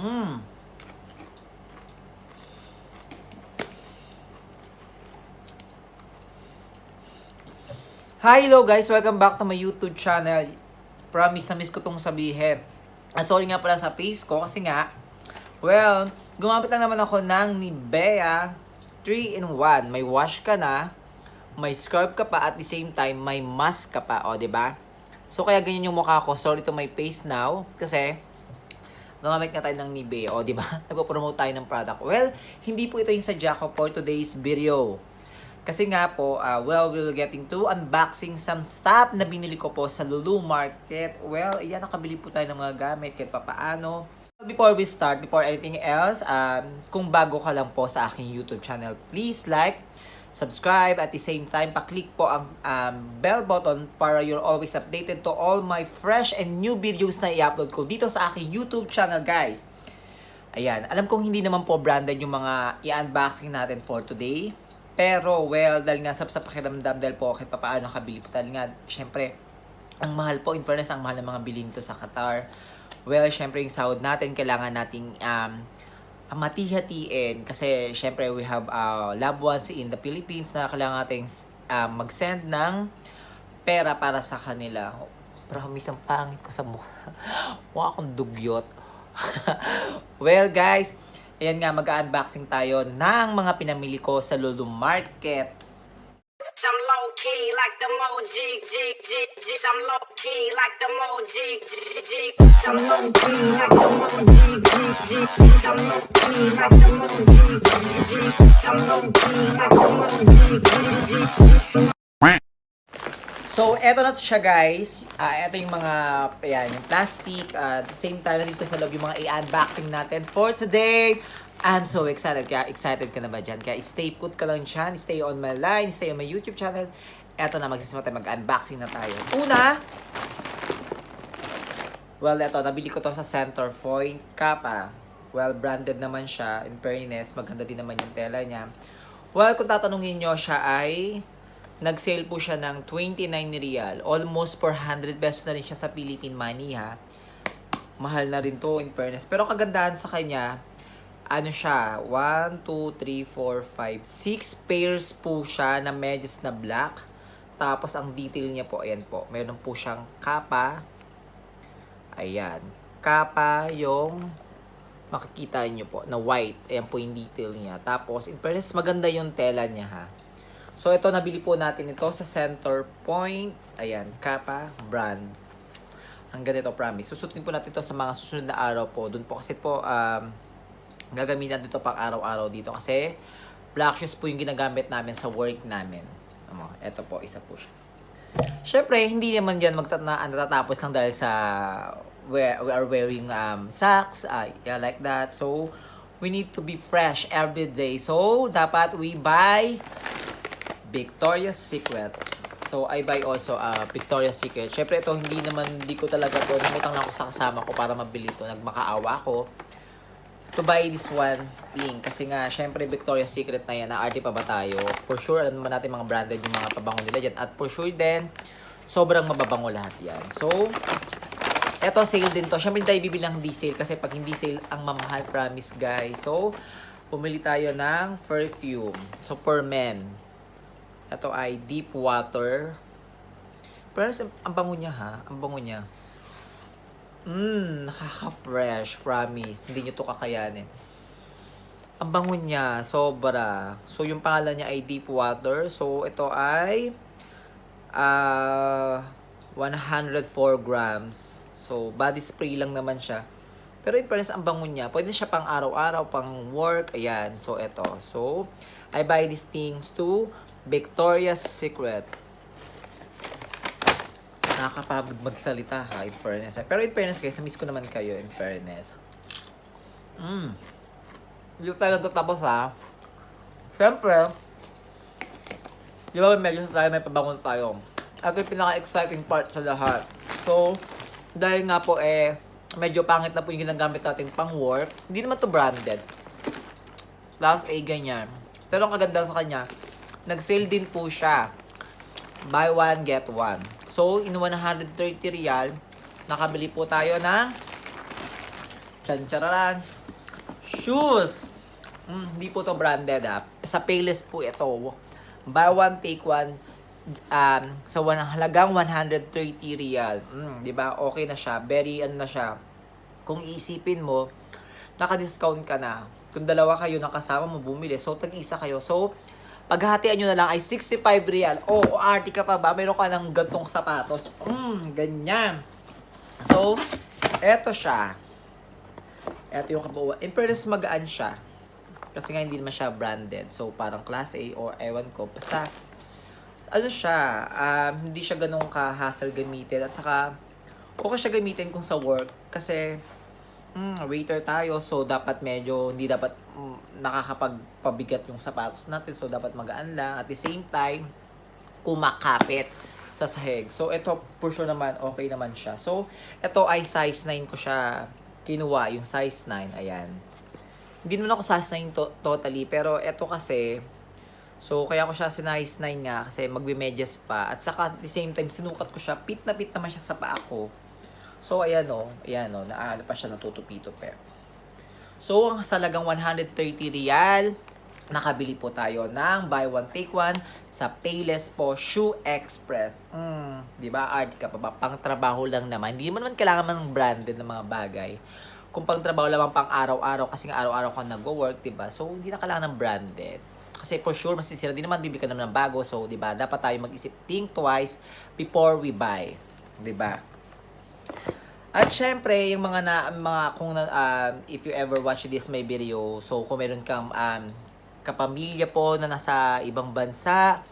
Mm. Hi, hello guys! Welcome back to my YouTube channel. Promise na miss ko tong sabihin. Sorry nga pala sa face ko kasi nga, well, gumamit lang naman ako ng Nivea 3-in-1. May wash ka na, may scrub ka pa, at the same time, may mask ka pa. O, diba? So, kaya ganyan yung mukha ko. Sorry to my face now. Kasi, gumamit nga tayo ng Nivea. O, diba? Nag-promote tayo ng product. Well, hindi po ito yung sadya ko for today's video. Kasi nga po, well, we're getting to unboxing some stuff na binili ko po sa Lulu Market. Well, ayan, nakabili po tayo ng mga gamit kahit papaano. Before we start, before anything else, kung bago ka lang po sa aking YouTube channel, please like, subscribe, at the same time, pa-click po ang bell button para you're always updated to all my fresh and new videos na i-upload ko dito sa aking YouTube channel, guys. Ayan, alam kong hindi naman po branded yung mga i-unboxing natin for today. Pero, well, dahil nga sa pakiramdam, dahil po kahit papaano nakabili po, dahil nga, syempre, ang mahal po, in fairness, ang mahal ng mga bilhin to sa Qatar. Well, syempre, yung sahod natin, kailangan nating mati-hatiin. Kasi, syempre, we have loved ones in the Philippines na kailangan nating mag-send ng pera para sa kanila. Promise, ang pangit ko sa mukha. Mukha akong dugyot. Well, guys, ayan nga, mag-unboxing tayo ng mga pinamili ko sa Lulu Market. I'm low key like the Mojig, jig, jig, jig. I'm low key like the Mojig, jig, jig. I'm low key like the Mojig, jig, jig, jig. I'm low key like the Mojig, jig, jig. I'm low key like the Mojig, jig, jig. So, eto na to siya, guys. Eto yung mga, ayan, yung plastic. At same time na dito sa loob yung mga i-unboxing natin for today. I'm so excited. Kaya excited ka na ba dyan? Kaya stay put ka lang dyan. Stay on my line. Stay on my YouTube channel. Eto na, magsisimula tayo. Mag-unboxing na tayo. Una, well, eto, nabili ko to sa Centerpoint Kappa. Well, branded naman siya. In fairness, maganda din naman yung tela niya. Well, kung tatanungin nyo, siya ay nag-sale po siya ng 29 real. Almost 400 pesos na rin siya sa Philippine money, ha. Mahal na rin to, in fairness. Pero kagandahan sa kanya, ano siya, 1, 2, 3, 4, 5, 6 pairs po siya na medyas na black. Tapos, ang detail niya po, ayan po. Meron po siyang kapa. Ayan. Kapa yung makikita niyo po, na white. Ayan po yung detail niya. Tapos, in fairness, maganda yung tela niya, ha. So, ito, nabili po natin ito sa Centerpoint. Ayan, Kappa brand. Ang ganito, promise. Susutin po natin ito sa mga susunod na araw po. Doon po kasi po, gagamitan dito pang araw-araw dito. Kasi, black shoes po yung ginagamit namin sa work namin. Ito po, isa po siya. Siyempre, hindi naman yan natatapos lang dahil sa we are wearing socks, yeah, like that. So, we need to be fresh every day. So, dapat we buy Victoria's Secret. So, I buy also Victoria's Secret. Syempre, ito, hindi ko talaga to. Namutang lang ako sa kasama ko para mabili to. Nagmakaawa ako to buy this one thing. Kasi nga, syempre, Victoria's Secret na yan. Arte pa ba tayo? For sure, alam naman natin mga branded yung mga pabango nila dyan. At for sure din, sobrang mababango lahat yan. So, eto, sale din to. Syempre, tayo bibilang hindi sale. Kasi pag hindi sale, ang mamahal, promise, guys. So, pumili tayo ng perfume. So, for men. Ito ay deep water. Pero ang bango niya, ha? Ang bango niya. Nakaka-fresh. Promise. Hindi nyo to kakayanin. Ang bango niya. Sobra. So, yung pangalan niya ay deep water. So, ito ay 104 grams. So, body spray lang naman siya. Pero in fairness, ang bango niya. Pwede siya pang araw-araw, pang work. Ayan. So, ito. So, I buy these things to Victoria's Secret. Nakakapagod magsalita, ha, in fairness. Pero in fairness, guys, miss ko naman kayo, in fairness. Hindi tayo nagtatapos, ha. Siyempre, di ba medyo tayo may pabangon tayo. At yung pinaka-exciting part sa lahat. So, dahil nga po, medyo pangit na po yung ginagamit natin pang work. Hindi naman to branded. Class A, ganyan. Pero ang kaganda sa kanya, nag-sale din po siya. Buy one, get one. So, in 130 real, nakabili po tayo ng Chan-chararan. Shoes. Hindi po to branded ha. Sa Payless po ito. Buy one, take one. Sa halagang 130 real. Di ba? Okay na siya. Very ano na siya. Kung iisipin mo, naka-discount ka na. Kung dalawa kayo nakasama mo bumili, so tag-isa kayo. So, paghahatian nyo na lang ay 65 real. O arty ka pa ba? Meron ka ng gantong sapatos. Ganyan. So, eto siya. Eto yung kabuuan. In fairness, magaan siya. Kasi nga hindi naman siya branded. So, parang class A or ewan ko. Basta, ano siya, hindi siya ganun ka-hassle gamitin. At saka, okay siya gamitin kung sa work. Kasi, waiter tayo. So, dapat medyo, hindi dapat nakakapagpabigat yung sapatos natin. So, dapat magaan lang. At the same time, kumakapit sa sahig. So, ito, for sure naman, okay naman siya. So, ito ay size 9 ko siya kinuha. Yung size 9, ayan. Hindi naman ako size 9 totally. Pero, ito kasi, so, kaya ko siya size 9 nga kasi magbe-medyas pa. At saka, at the same time, sinukat ko siya. Fit na fit naman siya sa paa ko. So, ayan o. Naala pa siya natutupi-tupi. So, ang salagang 130 real, nakabili po tayo ng buy one, take one sa Payless po, Shoe Express. Diba? Art ka pa ba? Pang trabaho lang naman. Hindi mo naman kailangan ng branded na mga bagay. Kung pang trabaho lang pang araw-araw, kasi nga araw-araw ka nag-work, diba? So, hindi na kailangan ng branded. Kasi for sure, masisira. Di naman bibili ka naman ng bago. So, di ba, dapat tayo mag-isip, think twice before we buy. Di ba? At syempre, yung if you ever watch this my video, so kung meron kang kapamilya po na nasa ibang bansa,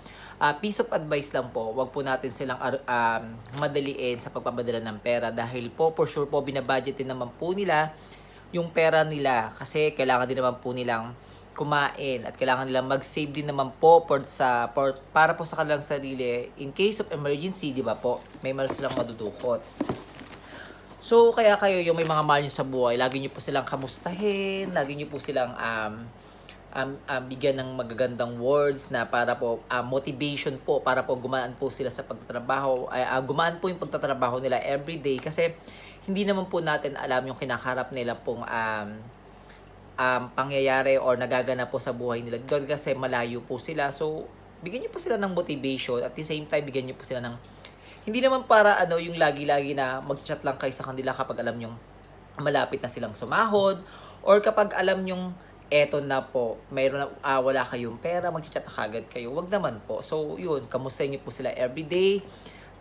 piece of advice lang po, wag po natin silang madaliin sa pagpapadala ng pera dahil po for sure po binabudget din naman po nila yung pera nila kasi kailangan din naman po nilang kumain at kailangan nilang mag-save din naman po para po sa kanilang sarili in case of emergency, di ba po? May meron silang madudukot. So, kaya kayo yung may mga mahal nyo sa buhay, lagi nyo po silang kamustahin, lagi nyo po silang bigyan ng magagandang words na para po motivation po para po gumaan po sila sa pagtatrabaho, gumaan po yung pagtatrabaho nila everyday kasi hindi naman po natin alam yung kinakarap nila pong pangyayari or nagaganap po sa buhay nila. Doon kasi malayo po sila. So, bigyan niyo po sila ng motivation at the same time bigyan niyo po sila ng hindi naman para yung lagi-lagi na mag-chat lang kayo sa kanila kapag alam yung malapit na silang sumahod or kapag alam yung eto na po, mayroon na wala kayong pera, mag-chat na kagad kayo. Wag naman po. So, yun, kamustahin niyo po sila everyday.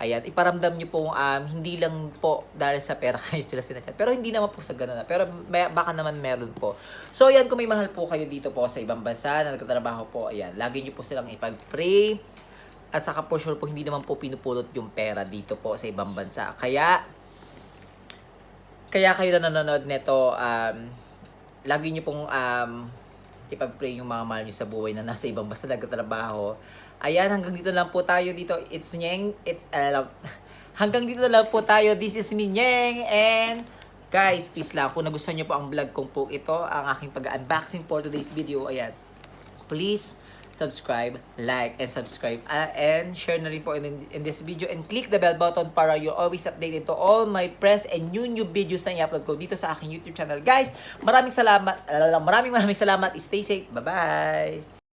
Ayan, iparamdam niyo po hindi lang po dahil sa pera kayo sila sinachat. Pero hindi naman po sa ganun na. Pero baka naman meron po. So, ayan, kung may mahal po kayo dito po sa ibang bansa na nagtatrabaho po, ayan, lagi niyo po silang ipag-pray. At saka po sure po, hindi naman po pinupulot yung pera dito po sa ibang bansa. Kaya kayo na nanonood nito, lagi niyo pong ipag-pray yung mga mahal niyo sa buhay na nasa ibang bansa nagtatrabaho. Ayan, hanggang dito lang po tayo dito. It's Nyeng. Hanggang dito lang po tayo. This is me, Nyeng. And guys, please lang, kung nagustuhan niyo po ang vlog kong po ito, ang aking pag-unboxing for today's video, ayan, please subscribe, like, and subscribe. And share na rin po in this video. And click the bell button para you're always updated to all my press and new videos na i-upload ko dito sa aking YouTube channel. Guys, maraming salamat. Maraming salamat. Stay safe. Bye-bye.